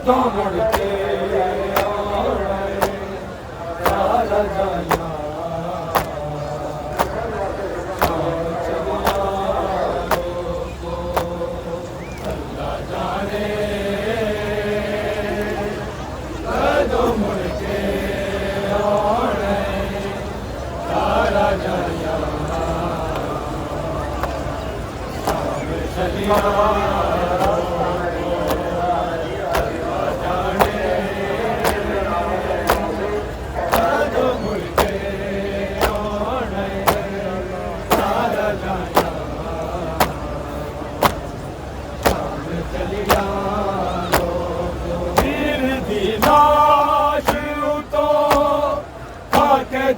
कदों मुड़ के आना है सारा जाया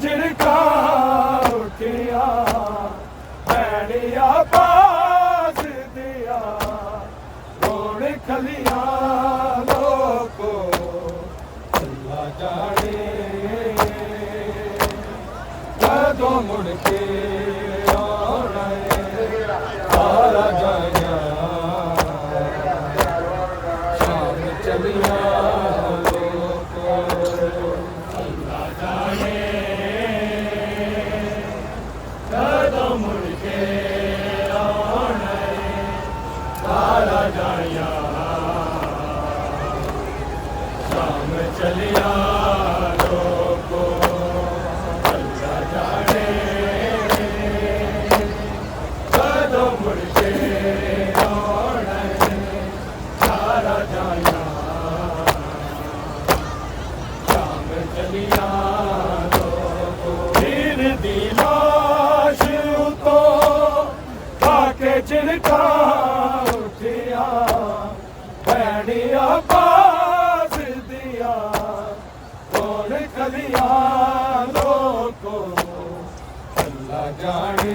झिड़का उठिया बैड़िया पास दिया रोड खलिया लोको अल्लाह जाने कदों मुड़ के आना है सारा जाया शाम चलिया चलिया लोगो अल्लाह जाने कदों मुड़ के आना है सारा जाया शाम चलिया लोगो वीर दी लाश तो खाके झिड़का उठिया बैड़िया कलिया लोको अल्लाह जाने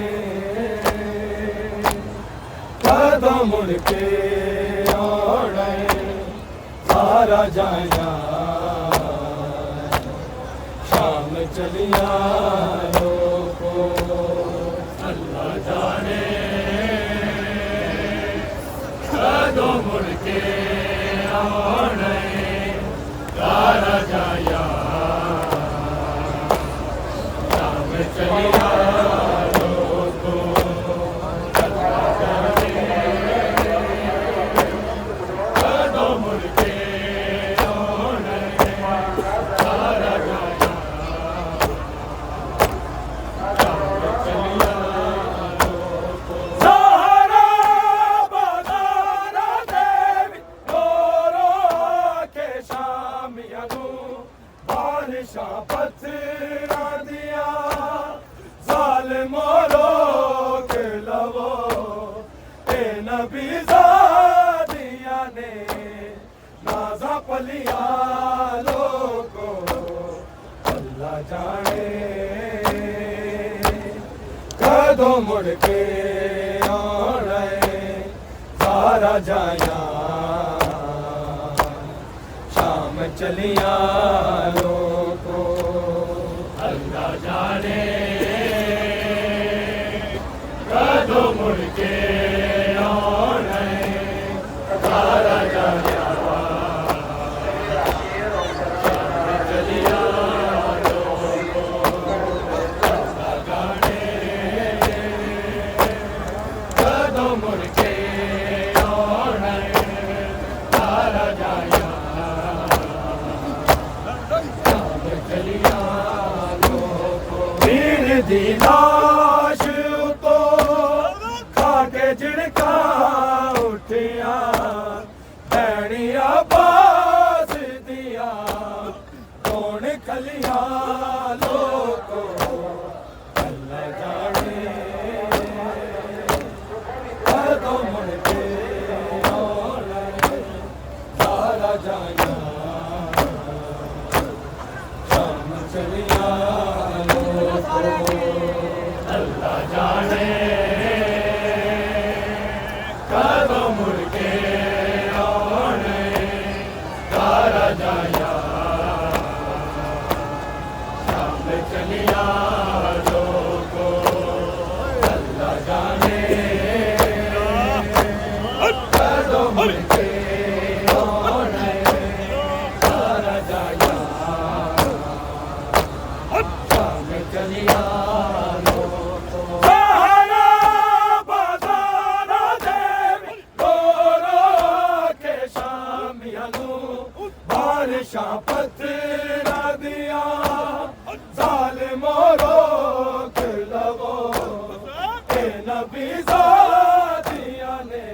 कदों मुड़ के आना है सारा जाया शाम चलिया लोको अल्लाह जाने कदों मुड़ के आना है सारा जाया चलिया लोगो अल्लाह जाने कदों मुड़ के आना है सारा जाया चलिया लोगो सहारा बाजारा देवी रो के शामिया नू बारिशा पत्थरा दिया मोरो के लवो ए नबी ज़ादिया ने नाज़ा पलिया लोगो अल्लाह जाने कदों मुड़ के आना है सारा जाया शाम चलिया लोगो अल्लाह जाने कदों मुड़ के आना है सारा जाया चलिया लोगो अल्लाह जाने कदों मुड़ के आना है सारा जाया चलिया लोगो वीर दी लाश झिड़का उठिया बैड़िया पास दिया कौन खलिया लोगो अल्लाह जाने कदों मुड़ के आना है सारा जाया शाम चलिया लोगो अल्लाह जाने कदों मुड़ के आना है सारा जाया शाम चलिया लोगो अल्लाह जाने कदों मुड़ के आना है दुनिया नू बारिशां पत्थरा दिया ज़ालिमो रोक लवो के नबी ज़ादिया ने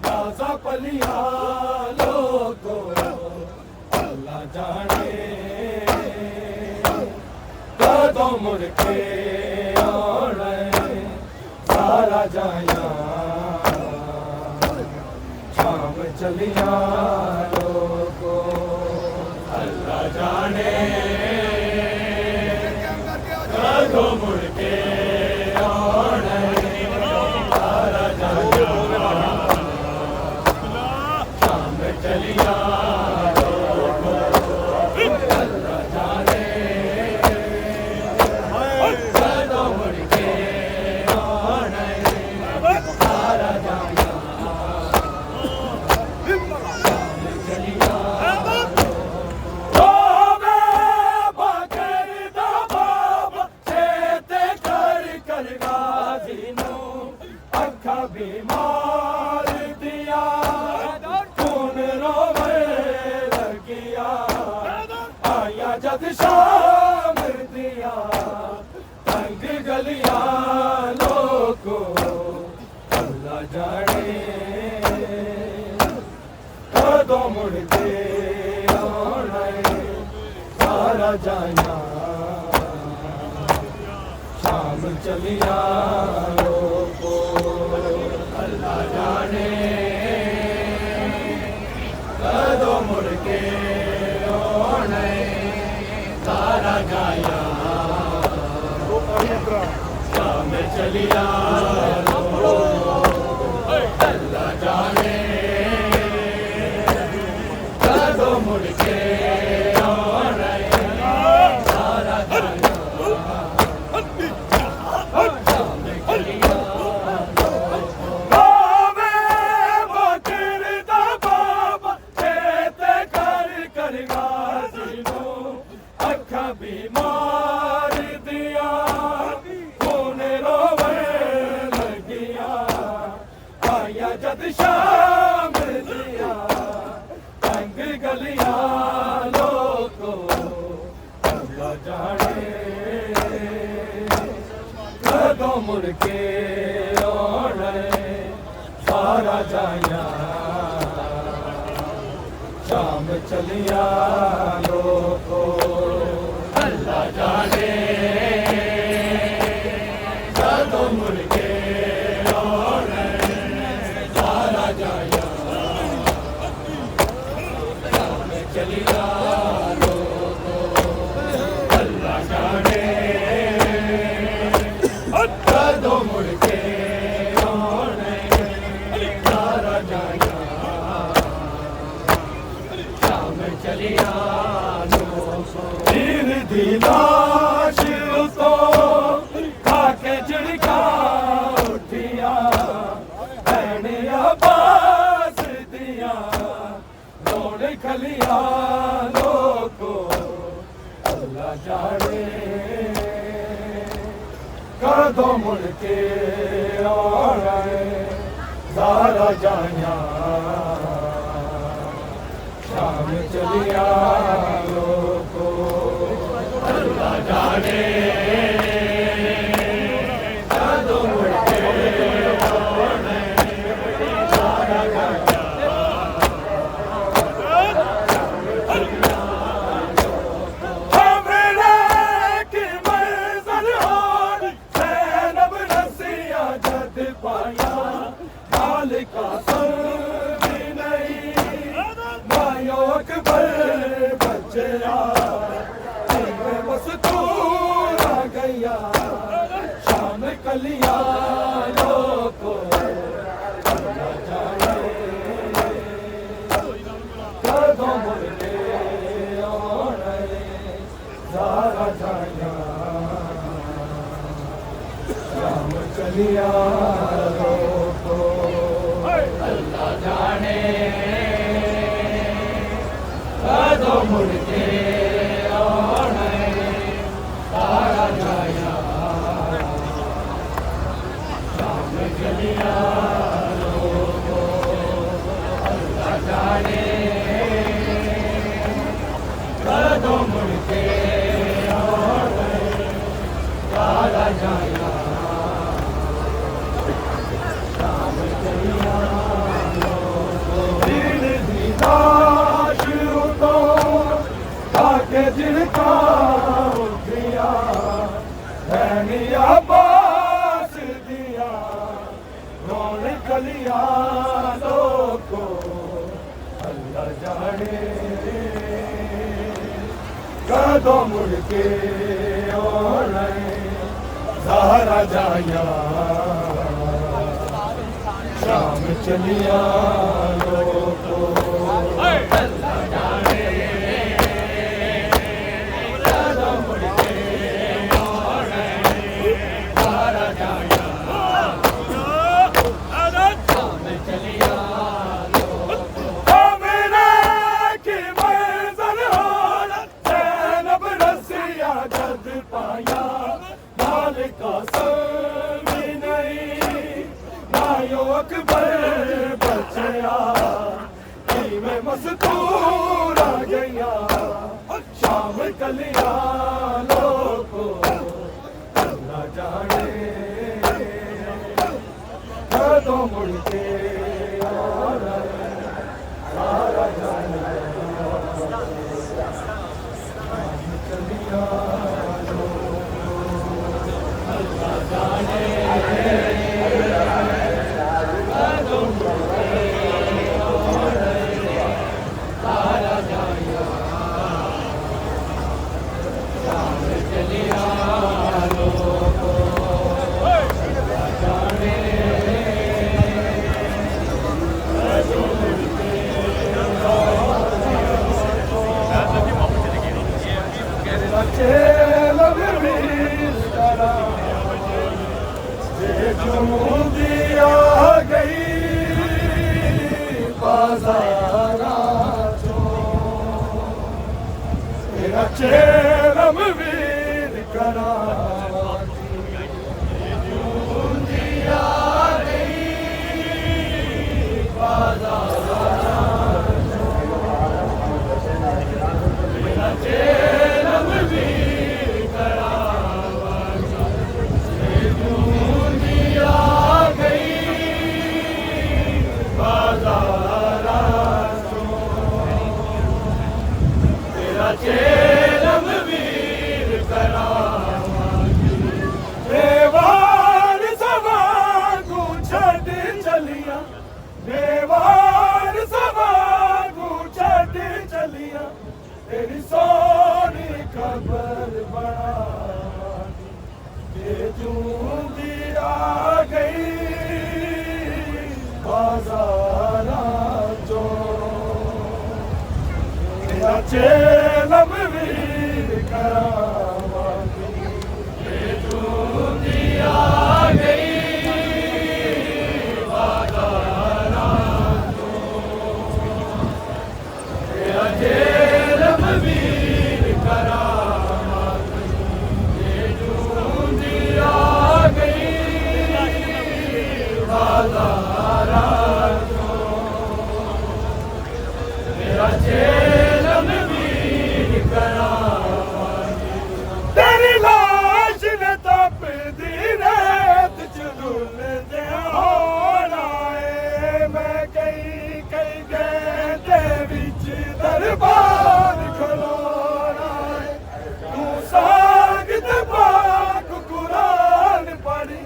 बाज़ा पलिया लोगो अल्लाह जाने कदों मुड़ के आना सारा जाया शाम चलिया लोगो अल्लाह जाने कदों मुड़ के आना सारा जाया शाम चलिया लोगो अल्लाह जाने कदों मुड़ के आना सारा जाया बीमार दिया खून रोवे लगिया आया जद शाम दिया तंग गलिया लोगो अल्लाह जाने कदों मुड़ के आना सारा जाया शाम चलिया लोगो अल्लाह जाने कदों मुड़ के आना सारा जाया शाम चलिया लोगो अल्लाह जाने कदों मुड़ के आना सारा जाया बीमार दिया खून रोवे लगिया आया जद शाम दिया तंग गलिया लोगो अल्लाह जाने कदों मुड़ के आना सारा जाया शाम चलिया लोगो अल्लाह जाने कदों मुड़ के आना सारा जाया शाम चलिया लोगो अल्लाह जाने कदों मुड़ के आना सारा जाया शाम चलिया दी लाश उसको खाके झिड़का उठिया भैने अब्बास दिया दौड़ खलिया लोगो अल्लाह जाने कदों मुड़ के आना सारा जाया शाम चलिया लोगो अल्लाह जाने कदों मुड़ के आना सारा जाया हमरे की मंज़िल हो ज़ैनब रसिया जद पाया मालिका भी नहीं मायो अकबर बचया मस्तूर आ गया शाम कलिया लोगो अल्लाह जाने कदों मुड़ के आना सारा जाया शाम चलिया लोगो अल्लाह जाने कदों मुड़ के आना सारा जाया शाम चलिया लोगो अल्लाह जाने जाया शाम चलिया दिल दीदा शुरू तो आके जिनका दिया धनिया पास दिया रोन कलिया लोगो अल्लाह जाने कदों मुड़ के आना ज़हरा जाया शाम चलिया लोगो अल्लाह जाने कदों मुड़ के आना ज़हरा जाया शाम चलिया पाया मालिक कसम नहीं नायो अकबर बचया मैं मस्तूर आ गया शाम कलिया लोगो अल्लाह जाने कदों मुड़ के आना सारा जाने शाम कलिया चेलम वीर करा चेलम वीर करा देवार सवागू छड़ चलिया देवार सवागू छड़ चलिया तेरी सोनी खबर बना ये जूंदी आ गई बाजारा चो चेलम वीर करावागी ये जूंदी आ गई बाजारा चो तेरा चेलम वीर करावागी ये जूंदी आ गई बाजारा चो तेरा तेरी लाश ने तप दी रेत चुल दे होना है मैं कई कई घंटे विच दरबार खलोना है तू सांगत पाक कुरान पढ़ी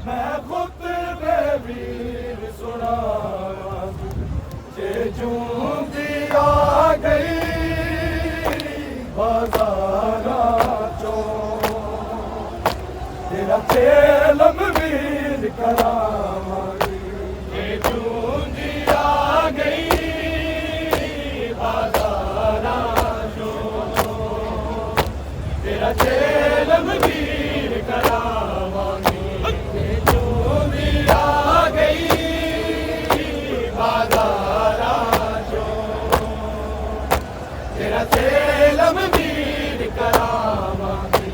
मैं खुतबे वीर सुनावांगी जे जूंदी आ गई बाजारा चो तेरा चेलम वीर करावांगी ये जूंदी आ गई बाजारा चो तेरा चेलम वीर करावांगी ये जूंदी आ गई बाजारा चो तेरा चेलम वीर करावांगी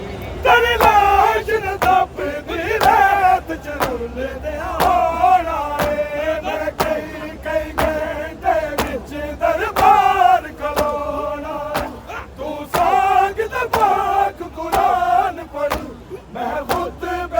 तेरी लाश ने तप दी रेत चुल दे होना है मैं कई कई घंटे विच दरबार खलोना तू सांग दे पाक कुरान पढ़ मैं खुतबे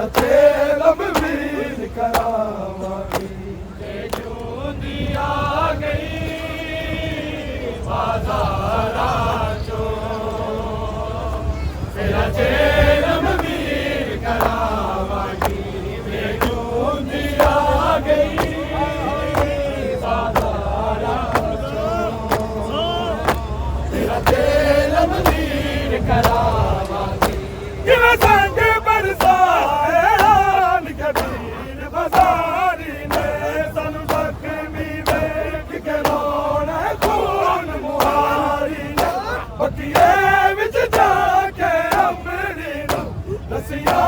तेरा चेलम वीर करावांगी जे जूंदी आ गई बाजारा चो तेरा चेलम वीर करावांगी जे जूंदी आ गई बाजारा चो तेरा चेलम वीर करावांगी संग बरसाए रान कबीर बाजारी ने सानू जख्मी वेख के रोना खून मुहारी ने बकिए विच जाके अपनी नू दसिया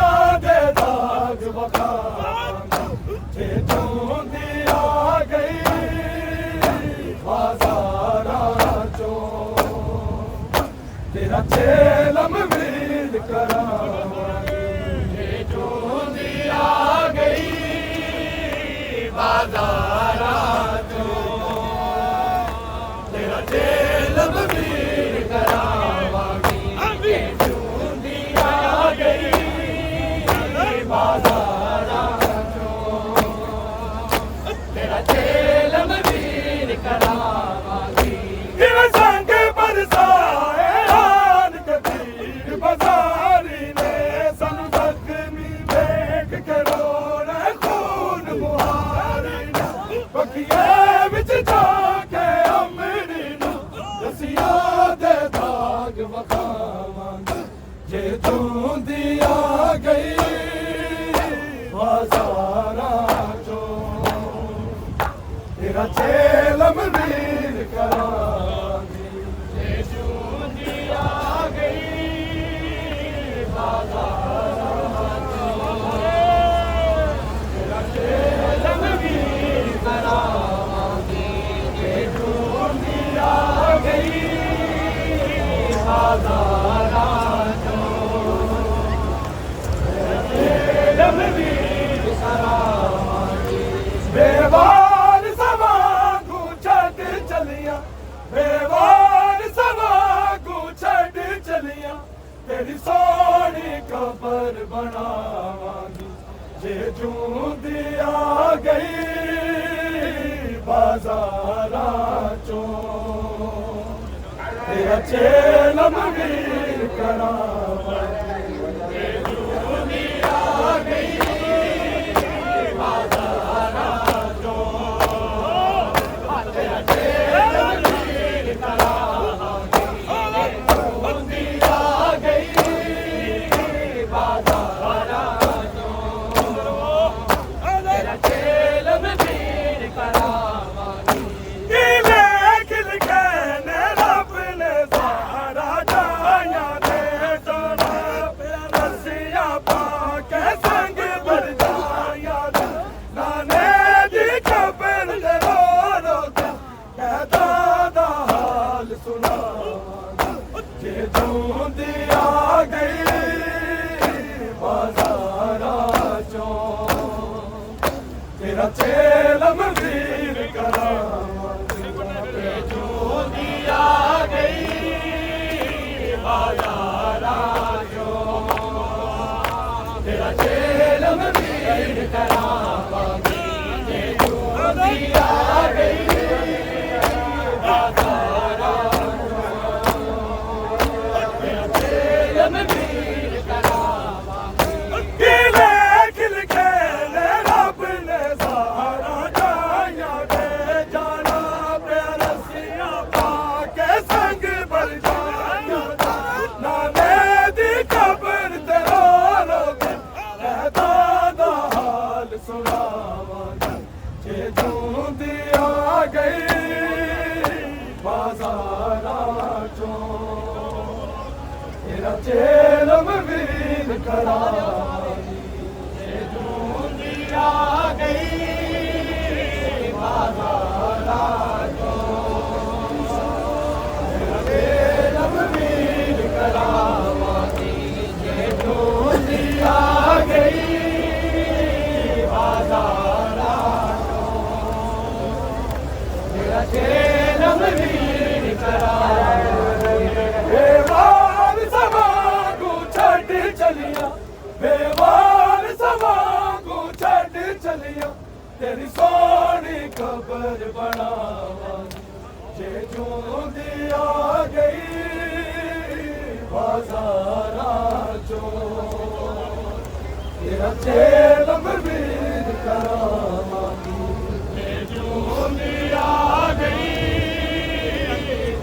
दे दाग वखावांगा जे जूंदी आ गई बाजारा चो तेरा चेलम वीर करावांगी जे जूंदी आ गई बाजारा चो तेरा चेलम वीर करावांगी जे जूंदी आ गई बाजारा चो तेरा चेलम वीर करावांगी संग बरसाए रान कबीर बाजारी ने सानू जख्मी वेख के रोना खून मुहारी ने बकिए विच जाके अमरी नू दसिया दे दाग वखावांगा जे जूंदी आ गई बाजारा चो तेरा चेलम वीर करावांगी जे जूंदी आ गई बाजारा चो तेरा चेलम वीर करावांगी जे जूंदी आ गई बाजारा चो तेरा चेलम वीर करावांगी बेवार सवांगू छड़ चलियां बेवार सवांगू छड़ चलियां तेरी सोनी कबर बनावांगी जे जूंदी आ गई बाजारा चो तेरा चेलम वीर करावांगी जे जूंदी आ गई बाजारा चो तेरा चेलम वीर करावांगी जे जूंदी आ गई बाजारा चो तेरा चेलम वीर करावांगी लेख लिखे ने रब ने सारा जाया दे सोना रसिया पाके संग भर जाया दे नाने दी खबर दे रो रो के कहता दा हाल सुनावांगा जे जूंदी आ गई बाजारा चो तेरा चेलम वीर करावांगी जे जूंदी आ गई बाजारा चो तेरा चेलम वीर करावांगी जे जूंदी आ गई बाजारा चो तेरा चेलम वीर करावांगी लेख लिखे ने रब ने सारा जाया दे जाना पे रसिया पाके संग भर जाया दे नाने दी खबर ते रो रो के कहता दा हाल सुनावांगा जे जूंदी आ गई बाजारा चो तेरा चेलम वीर करावांगी जे जूंदी आ गई बाजारा चो तेरा चेलम वीर करावांगी जे जूंदी आ गई बाजारा चो तेरा चेलम वीर करावांगी बेवार सवांगू छड़ चलियां बेवार तेरी सोनी खबर बनावा जे जूंदी आ गई बाजारा चो तेरा चेलम वीर करावांगी जे जूंदी आ गई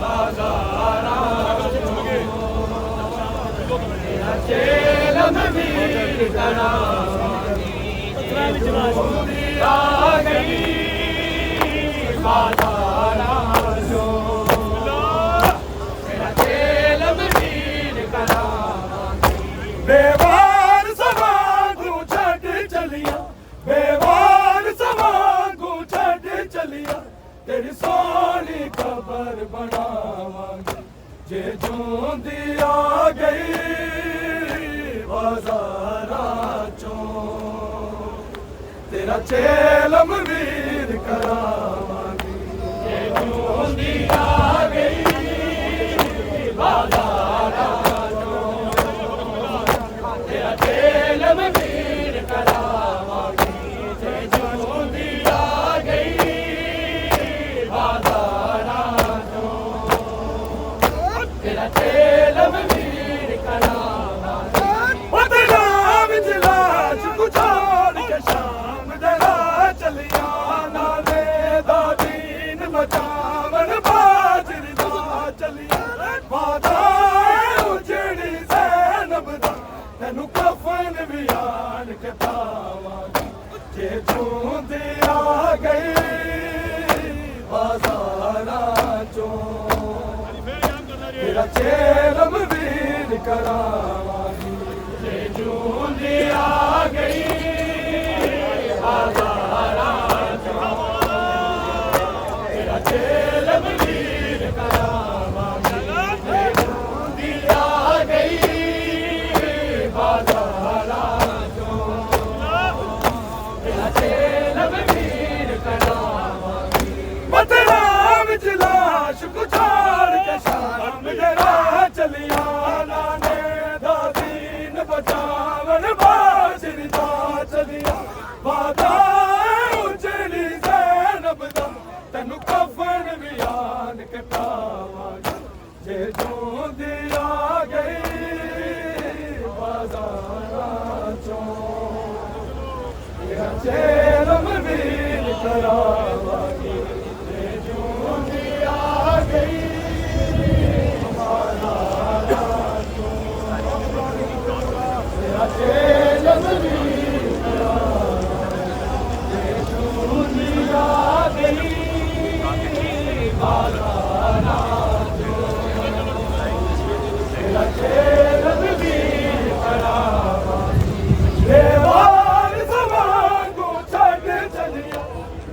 बाजारा चो तेरा चेलम वीर करावांगी आ गई बाजारा जो मेरा चेलम वीर करावांगी बेवार सवांगू छड़ चलिया बेवार सवांगू छड़ चलिया तेरी सोनी खबर बनावांगी जे जूंदी आ गई बाजारा चो तेरा चेलम वीर करावांगी जे जूंदी आ गई बाजारा चो तेरा चेलम वीर करावांगी जे जूंदी आ गई बाजारा चो तेरा चेलम वीर करावांगी बदनाम जिलाज गुजार के शाम चलिया नाले दा दीन बचावन बाजरी दा चलिया वादा उजड़ी ज़ैनब दा तैनू कफन भी आन के पावांगी जे जूंदी आ गई बाजारा चो तेरा चेलम वीर करावांगी जे जूंदी आ गई बाजारा तेरा चेलम वीर करावांगी जे जूंदी आ गई बाजारा चो तेरा चेलम वीर करावांगी बदनाम जिलाश कुछाड़ के शाम जरा चलिया नाने दा दीन बचावन बाजरी दा चलिया वादा उजड़ी ज़ैनब दा तैनू कफन भी आन के पावांगी जे जूंदी आ गई बाजारा चो तेरा चेलम वीर करावांगी जे जूंदी आ गई बाजारा चो तेरा चेलम वीर आ गई बाजारा चो तेरा चेलम वीर करावांगी बेवार सवांगू छड़ चलिया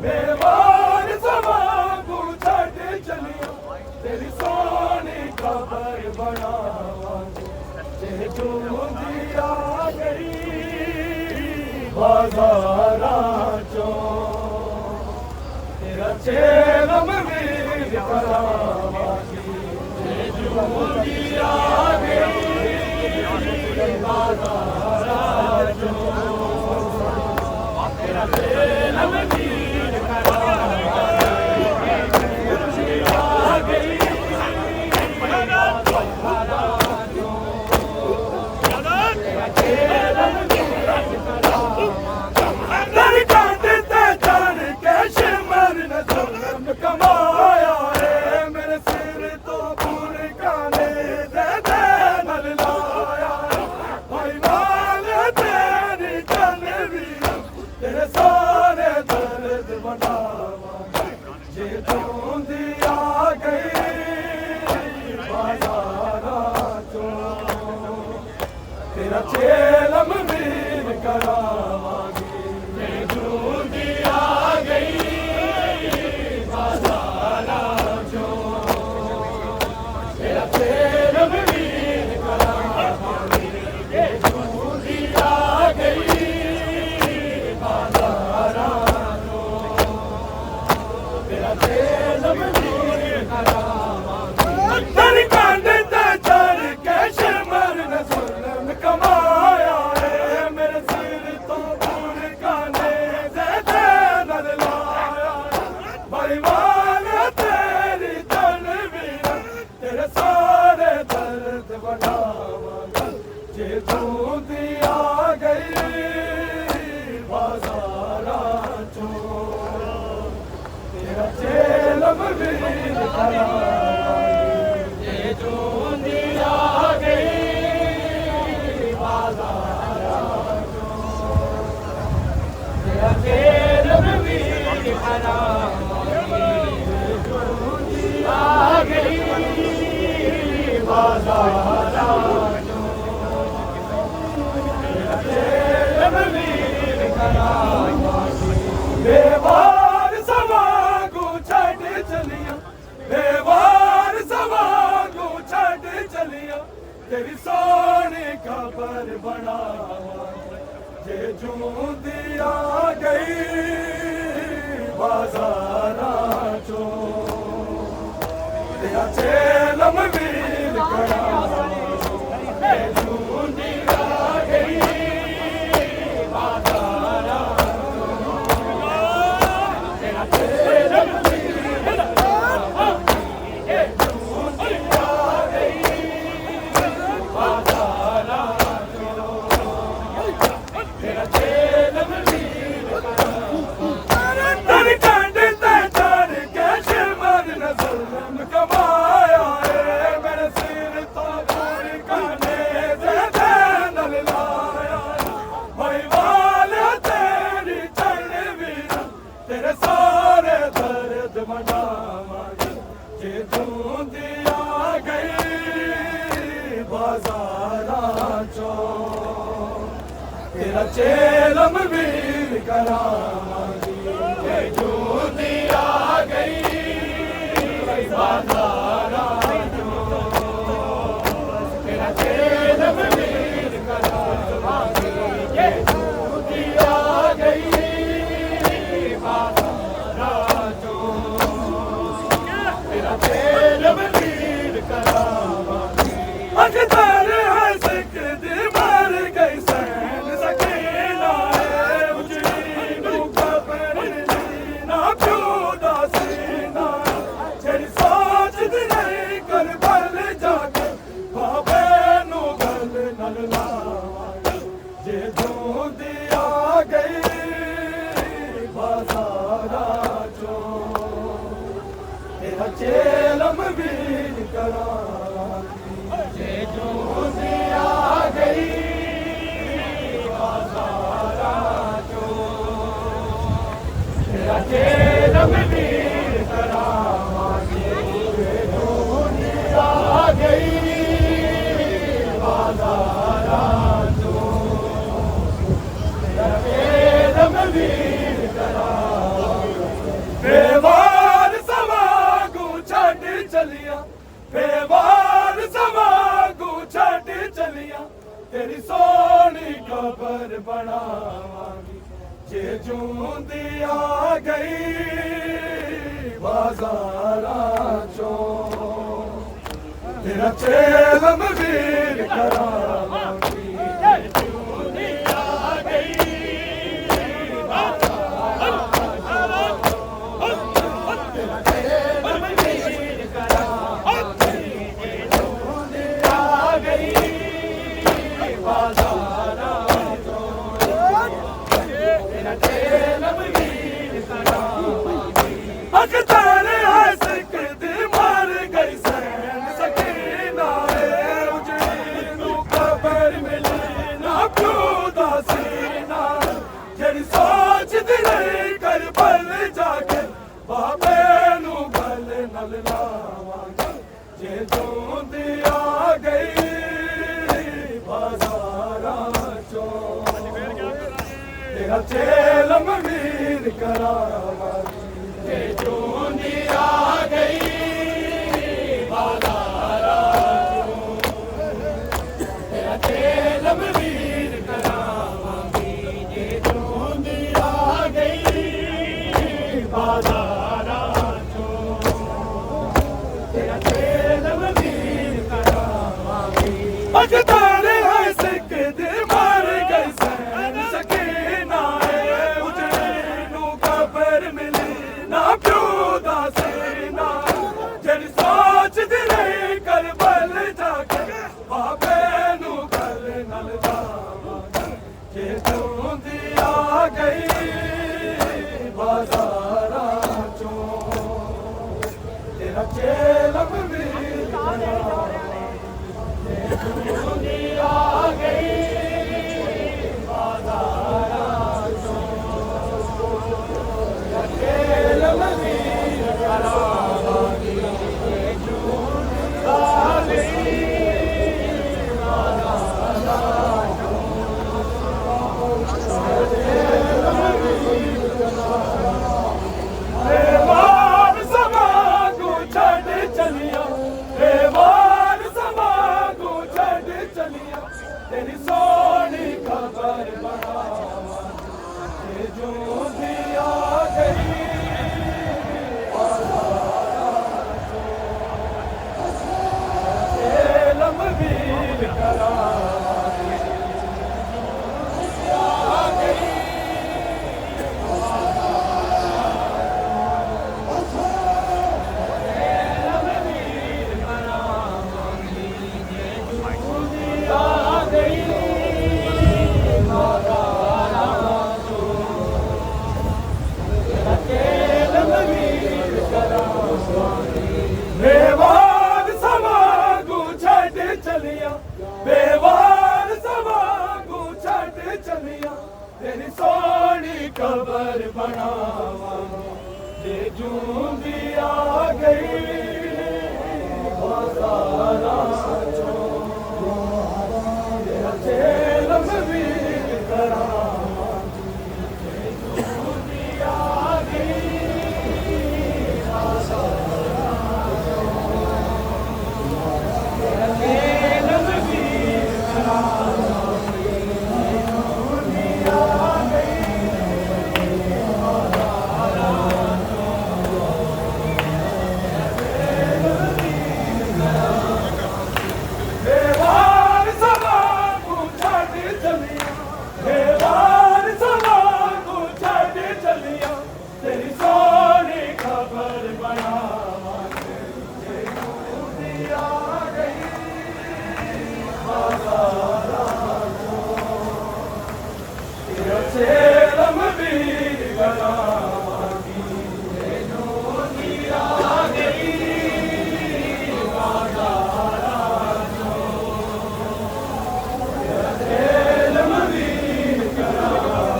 बेवार सवांगू छड़ चलिया तेरी सोनी खबर बनावांगी जे जूंदी आ गई बाजारा चो तेरा चेलम वीर करावांगी जे जूंदी आ गई बाजारा चो तेरा चेलम वीर करावांगी जे जूंदी आ गई बाजारा चो तेरा चेलम वीर करावांगी कांटे ते चढ़ के शिमर ने जुल्म कमाया है मेरे सिर तो पूरे काने दे नल लाया भाई माल तेरी चल भी तेरे सारे दर्द बनावांगी जे जूंदी आ गई बाजारा चो तेरा चेलम वीर करावांगी जे जूंदी आ गई बाजारा चो तेरा चेलम वीर करावांगी जे जूंदी आ गई बाजारा चो तेरा चेलम वीर करावांगी तेरी कांटे ते चढ़ के शिमर ने जुल्म कमाया है मेरे सिर तो जे जूंदी आ गई बाजारा चो तेरा चेलम वीर करावांगी जे जूंदी आ गई बाजारा चो तेरा चेलम वीर करावांगी जे जूंदी आ गई बाजारा बेवार सवागू छड़ चलिया बेवार सवागू छड़ चलिया तेरी सोनी खबर बनावा जे जूंदी आ गई बाजारा चो तेरा चेलम वीर करावा जे जूंदी आ गई जे जूंदी आ गई बाजारा चो तेरा चेलम वीर करावांगी जे जूंदी आ गई बाजारा चो तेरा चेलम वीर करावांगी जे जूंदी आ गई बाजारा चो अजदर है सिकद मर गई सैन सकीना है उजड़ी नू खबर ना क्यों दासीना तेरी सोच दी नहीं कर बल जाके बाबे नू गल नल लावांगी जे जूंदी आ गई बाजारा चो तेरा चेलम वीर करावांगी जे जूंदी आ गई बाजारा चो तेरा चेलम वीर करावांगी जे जूंदी आ गई बाजारा चो तेरा चेलम वीर करावांगी बेवार सवागू छड़ चलिया बेवार सवागू छड़ चलिया तेरी सोनी खबर बनावांगी जे जूंदी आ गई बाजारा चो तेरा चेलम वीर करावांगी जे जूंदी आ गई बाजारा चो तेरा चेलम वीर करावांगी जे जूंदी आ गई बाजारा चो तेरा चेलम वीर करावांगी अकतर है सिकद मर गई सैन सकीना है उजड़ी नू खबर मिली ना क्यों दासीना जेड़ी सोच दी नहीं कर बल जाके बाबे नू गल नल लावांगी जे जूंदी आ गई बाजारा चो तेरा चेलम वीर करावांगी जे जूंदी आ गई बाजारा चो तेरा चेलम वीर करावांगी जे जूंदी आ गई बाजारा चो तेरा चेलम वीर करावांगी अजदर है सिकद मर गई सैन सकीना है उजड़ी नू खबर मिली ना क्यों दासीना गई बाजारां चों तेरा चेलम भी आ गई बाजारां चों तेरा चेलम भी आ गई तेरी सोनी खबर बनावा ये जो दिया गई चेलम वीर करावा आ गई चेलम वीर करावा आ गई बेवार समागू छड़ चलिया बेवार समागू छड़ चलिया तेरी सोनी खबर बनावा ये जूंदी आ गई बाजारां चों तेरा चेलम वीर करावा ये जूंदी आ गई चेलम वीर करावा ये जूंदी आ गई बाजारां चों चेलम वीर करावा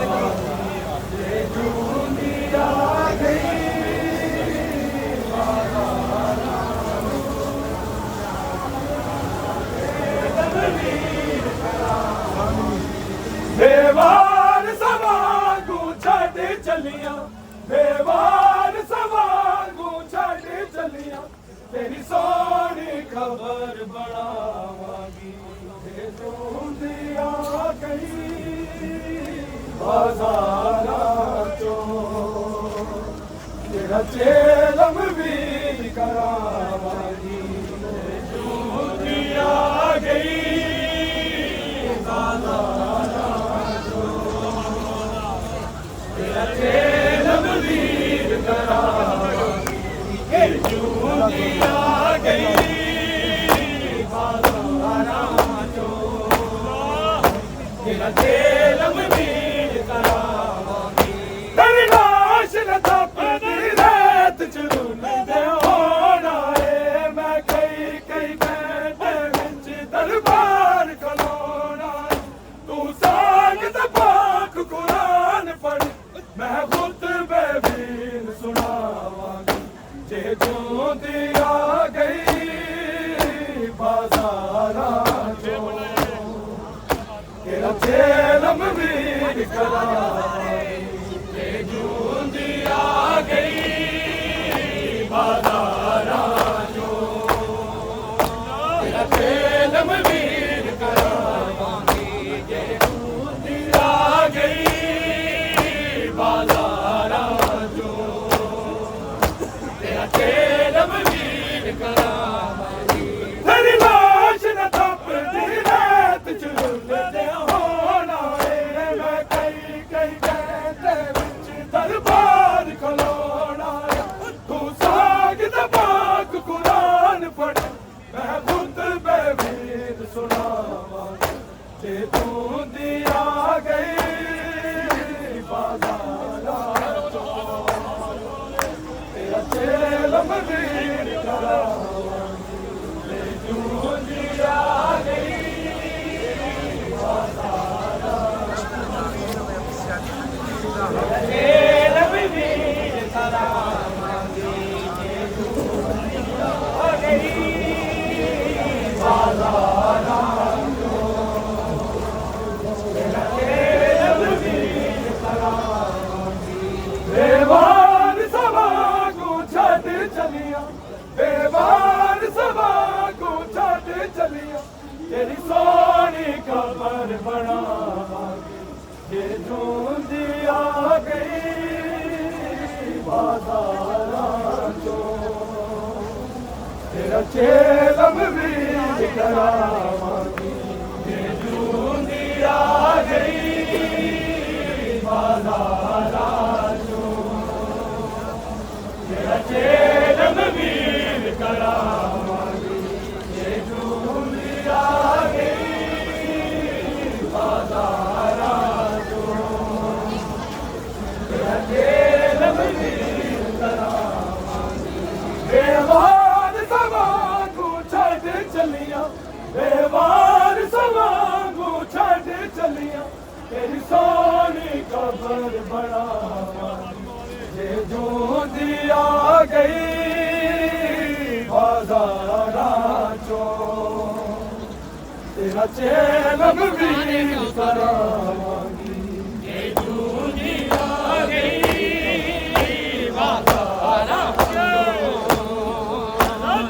ये जूंदी आ गई बेवार समागू छड़ चलिया बेवार समागू छड़ चलिया तेरी सोनी खबर बनावागी ये जूंदी आ गई बाजारां चों तेरा चेलम वीर करावागी ये जूंदी आ गई चेलम वीर करावा ये जूंदी आ गई बाजारां चों तेरा चेलम वीर करावा तेरी लाश न तपदी रेत च रुलदे होना है मैं कई कई बैठे विच दरबार खलोना तू साग ते पाक कुरान पढ़ मैं खुतबे वीर सुनावांगी जे जूंदी आ गई बाजारां चों तेरा चेलम वीर करावा जे जूंदी आ गई बाजारां चों तेरा चेलम वीर करावांगी जे जूंदी आ गई बाजारां चों तेरा चेलम वीर करावांगी तेरी लाश न तपदी रेत च रुलदे होना है मैं कई कई बैठे विच दरबार खलोना तू साग ते पाक कुरान पढ़ मैं खुतबे वीर सुनावांगी जे जूंदी आ गई लमवीर करावांगी जूंदी आ गई लमवीर करावांगी जूंदी आ गई बेवार सभा को छड़ चलिया बेवार सभा को छड़ चलिया तेरी सोनी कबर बनावांगी ये जूंदी आ गई बाजारां चों तेरा चेलम वीर करावांगी ये जूंदी आ गई बाजारां चेलम वीर करावांगी ये जूंदी आ गई बाजारां चों तेरा चेलम वीर करावांगी बेवार सभा को छड़ चलिया बेवार सभा को छड़ चलिया तेरी सोनी कबर बनावांगी ये जूंदी आ गई बाजारां चों तेरा चेलम वीर करावांगी ये जूंदी आ गई बाजारां चों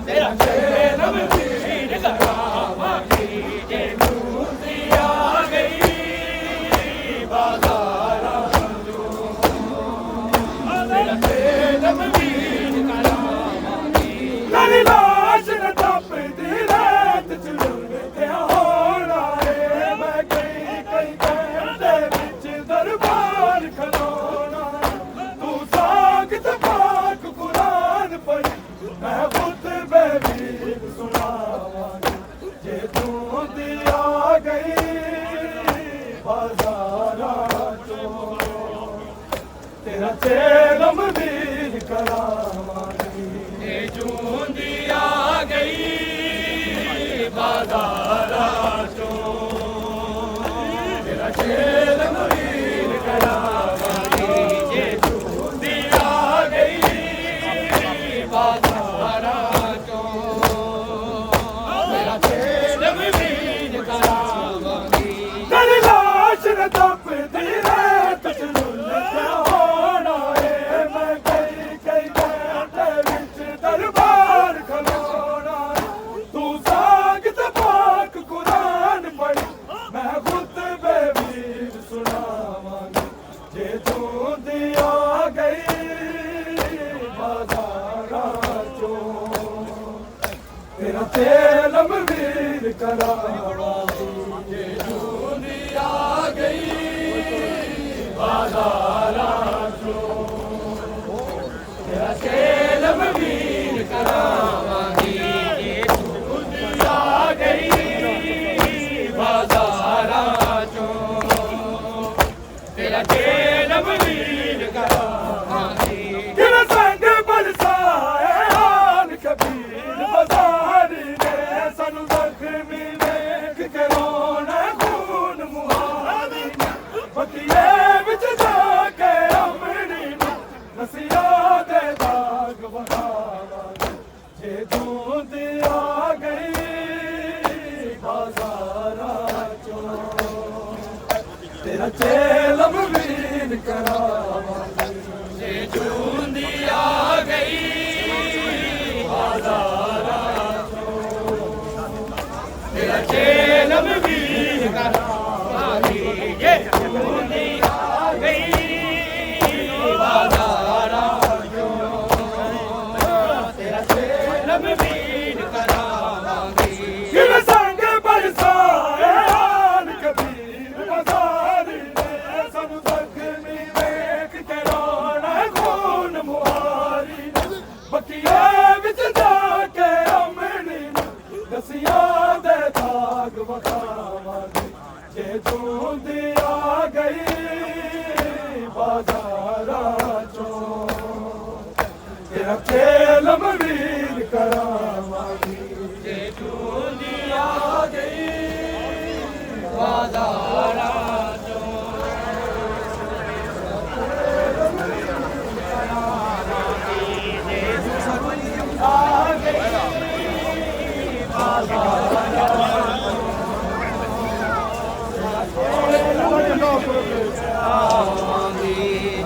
तेरा चेलम वीर करावांगी ये जूंदी आ गई बाजारां तेरी लाश न तपदी रात च लुढ़के होना है मैं कई कई घंटे विच दरबार खलोना तू साग ते पाक कुरान पढ़ी मैं खुतबे वीर सुनावांगी जे जूंदी आ गई बाजारां चों तेरा चेलम वीर करावांगी ये जूंदी आ गई बाजारां चों तेरा चेलम वीर करावांगी ये जूंदी आ गई बाजारां चों तेरा चेलम वीर करावांगी तेरी लाश न तपदी रात च लुढ़के होना है मैं कई कई घंटे विच दरबार खलोना तू साग ते पाक कुरान पढ़ी मैं खुतबे वीर सुनावांगी जे जूंदी आ गई बाजारां चों तेरा चेलम वीर करावांगी जे जूंदी आ गई बाजारां चों तेरा चेलम वीर करावांगी ये जूंदी आ गई बाजारां चों तेरा चेलम वीर करावांगी किन संग बरसाए हाल कबीर बाजारी ने सानू जख्मी वेख के रोना खून मुहारी बतिए विच जाके अमरी नसिया दे दाग बहावांगी जे जूंदी आ गई बाजारां चों तेरा चेलम वीर करावांगी जे जूंदी आ गई बाजारां चों तेरा चेलम वीर करावांगी ये जूंदी आ गई बाजारां चों तेरा चेलम वीर करावांगी किन संग बरसाए हाल कबीर बाजारी ने सानू जख्मी वेख के रोना खून मुहारी बतिए विच जाके अमरी दसिया दे दाग बखावांगी जे जूंदी आ गई बाजारां चों तेरा तेरा चेलम वीर करावांगी जे जूंदी आ गई बाजारा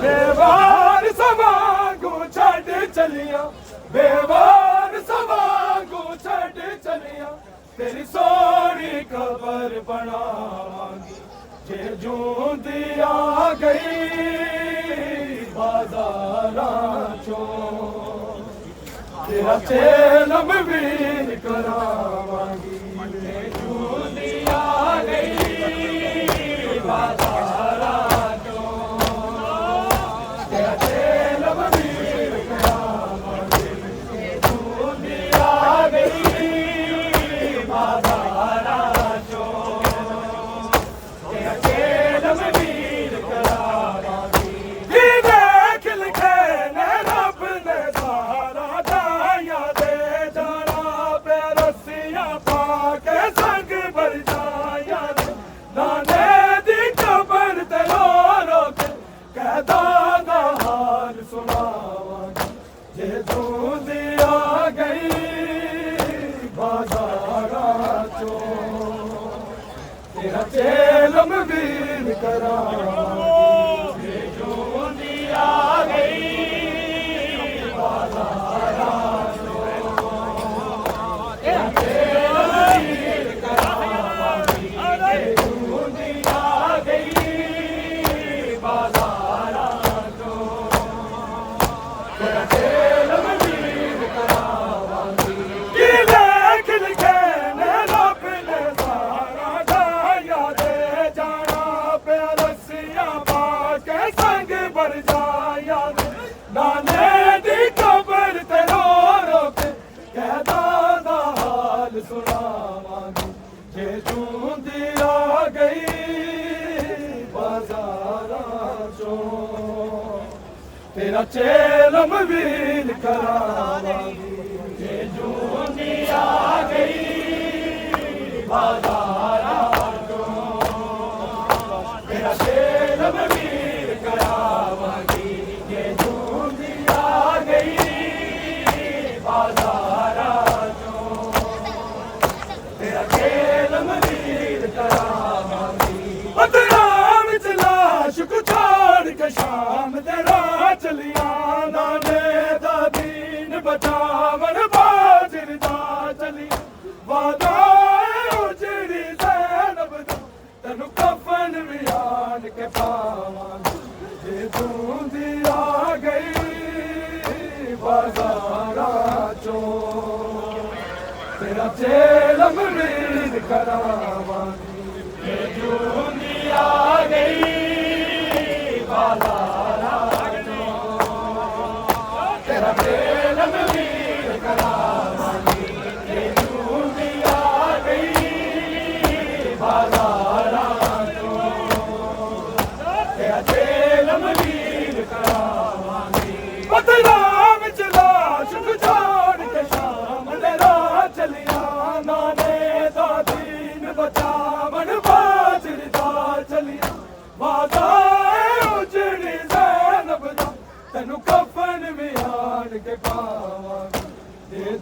बेवार सवांगू छड़ चलिया बेवार सवांगू छड़ चलिया तेरी सोनी खबर बनावांगी जे जूंदी आ गई बाजारा चों तेरा चेलम वीर करावांगी जे जूंदी आ गई बाजारा तेरा चेलम वीर करावांगी जे जूंदी आ गई बाजारा तेरा चेलम वीर करावांगी जे जूंदी आ गई बाजारा तेरा चेलम वीर करावांगी लिख लिखे ने रब ने नाने दी कबर ते रो रो के कहदा दा हाल सुनावांगी जे जूंदी आ गई बाजारा चों तेरा चेलम वीर करावांगी जे जूंदी आ गई बाजारा चों तेरा चेलम वीर करावांगी शाम तेरा चलिया नाने दा दीन बचावन बाजिर दा चली वादा उजड़ी ज़ैनब दा तैनू कफन भी आन के पावांगी जे जूंदी आ गई बाजारा चों तेरा चेलम वीर करावांगी जे जूंदी आ गई बाजारा तेरा चेलम वीर करावांगी जे जूंदी आ गई बाजारा तेरा चेलम वीर करावांगी बदनाम चला शुक छोड़ के शाम तेरा चलिया नाने दा दीन बचावन बाजिर दा चलिया वादा तैनू कफन भी आन के पावांगी जे